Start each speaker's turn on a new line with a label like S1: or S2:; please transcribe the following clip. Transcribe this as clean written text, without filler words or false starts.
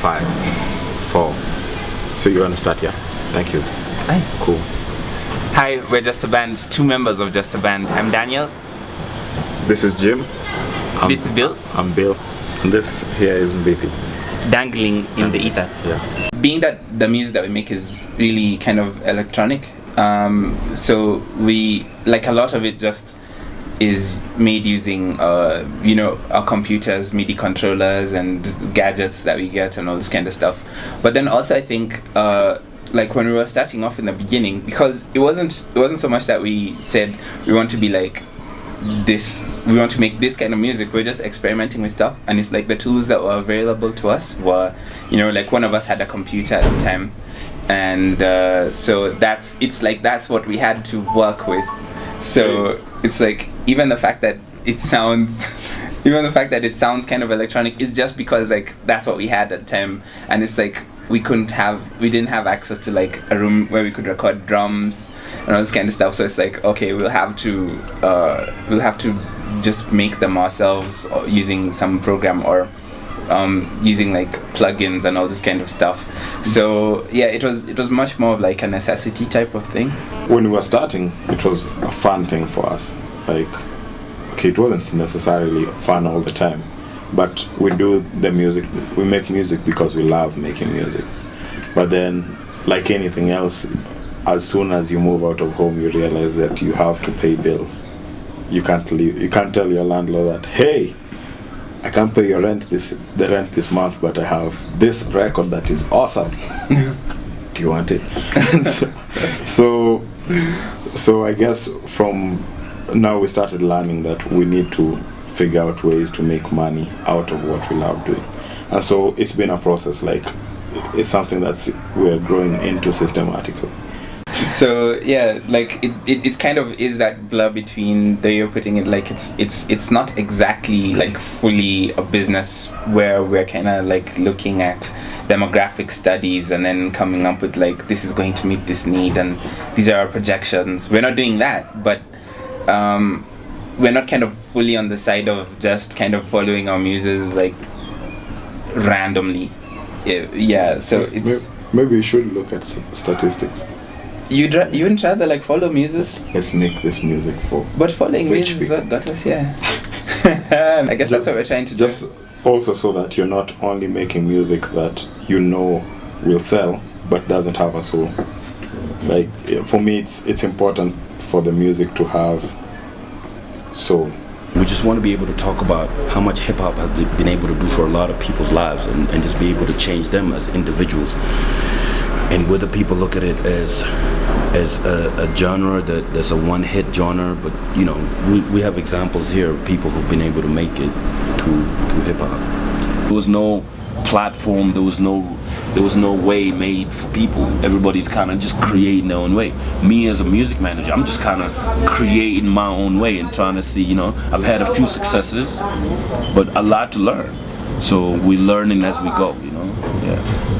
S1: 5, 4. So you want to start here? Thank you.
S2: Hi.
S1: Cool.
S2: Hi, we're Just a Band, 2 members of Just a Band. I'm Daniel.
S1: This is Jim.
S2: This is Bill.
S1: I'm Bill. And this here is Mbipi.
S2: Dangling in the ether.
S1: Yeah.
S2: Being that the music that we make is really kind of electronic, so we, like, a lot of it just is made using our computers, MIDI controllers and gadgets that we get and all this kind of stuff. But then also I think like when we were starting off in the beginning, because it wasn't so much that we said we want to be like this, we want to make this kind of music. We're just experimenting with stuff, and it's like the tools that were available to us were, like one of us had a computer at the time, and so that's what we had to work with. So it's like even the fact that it sounds kind of electronic is just because like that's what we had at the time, and it's like we didn't have access to like a room where we could record drums and all this kind of stuff. So it's like, okay, we'll have to just make them ourselves using some program or using like plugins and all this kind of stuff. So yeah, it was much more of like a necessity type of thing.
S1: When we were starting, it was a fun thing for us. Like, okay, it wasn't necessarily fun all the time, but we do the music, we make music because we love making music. But then, like anything else, as soon as you move out of home, you realize that you have to pay bills. You can't leave. You can't tell your landlord that, hey, I can't pay your rent this month, but I have this record that is awesome. Do you want it? so I guess from now we started learning that we need to figure out ways to make money out of what we love doing, and so it's been a process. Like, it's something that we're growing into systematically.
S2: So yeah, like it kind of is that blur between the you're putting it, like it's not exactly like fully a business where we're kind of like looking at demographic studies and then coming up with like this is going to meet this need and these are our projections. We're not doing that, but we're not kind of fully on the side of just kind of following our muses like randomly. Yeah, so it's
S1: maybe we should look at statistics.
S2: You wouldn't rather like follow muses?
S1: Let's make this music for.
S2: But following muses is what got us here. I guess that's what we're trying to do.
S1: Just also so that you're not only making music that you know will sell, but doesn't have a soul. Like, for me, it's important for the music to have soul.
S3: We just want to be able to talk about how much hip-hop has been able to do for a lot of people's lives, and just be able to change them as individuals. And whether people look at it as a genre that's a one-hit genre, but we have examples here of people who've been able to make it to hip-hop. There was no platform, there was no way made for people. Everybody's kind of just creating their own way. Me as a music manager, I'm just kind of creating my own way and trying to see, I've had a few successes, but a lot to learn. So we're learning as we go, Yeah.